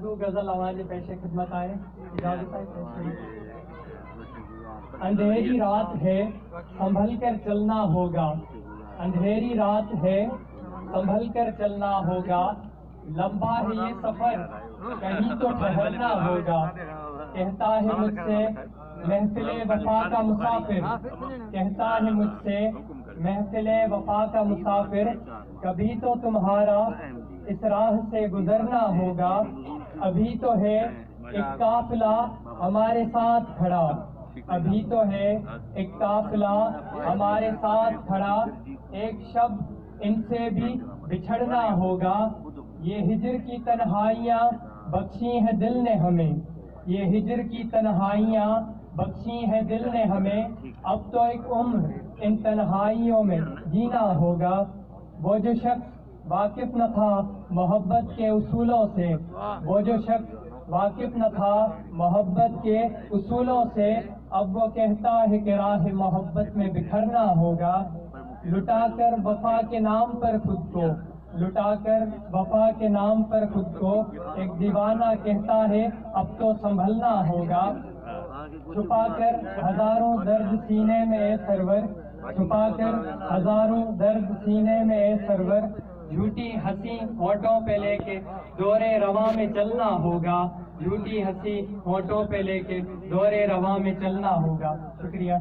دو غزل آواز پیش خدمت آئے. اندھیری رات ہے سنبھل کر چلنا ہوگا, اندھیری رات ہے سنبھل کر چلنا ہوگا, لمبا ہے یہ سفر کہیں تو ٹھہرنا ہوگا. کہتا ہے مجھ سے محفل وفا کا مسافر, کہتا ہے مجھ سے محفل وفا کا مسافر, کبھی تو تمہارا اس راہ سے گزرنا ہوگا. ابھی تو ہے ایک قافلہ ہمارے ساتھ کھڑا, ابھی تو ہے ایک قافلہ ہمارے ساتھ کھڑا, ایک شب ان سے بھی بچھڑنا ہوگا. یہ ہجر کی تنہائیاں بخشی ہیں دل نے ہمیں, یہ ہجر کی تنہائیاں بخشی ہیں دل نے ہمیں, اب تو ایک عمر ان تنہائیوں میں جینا ہوگا. وہ جو شخص واقف نہ تھا محبت کے اصولوں سے, وہ جو شخص واقف نہ تھا محبت کے اصولوں سے, اب وہ کہتا ہے کہ راہ محبت میں بکھرنا ہوگا. لٹا کر وفا کے نام پر خود کو, لٹا کر وفا کے نام پر خود کو, ایک دیوانہ کہتا ہے اب تو سنبھلنا ہوگا. چھپا کر ہزاروں درد سینے میں اے سرور, چھپا کر ہزاروں درد سینے میں اے سرور, جھوٹی ہنسی ہونٹوں پہ لے کے دورے رواں میں چلنا ہوگا. جھوٹی ہنسی ہونٹوں پہ لے کے دورے رواں میں چلنا ہوگا. شکریہ.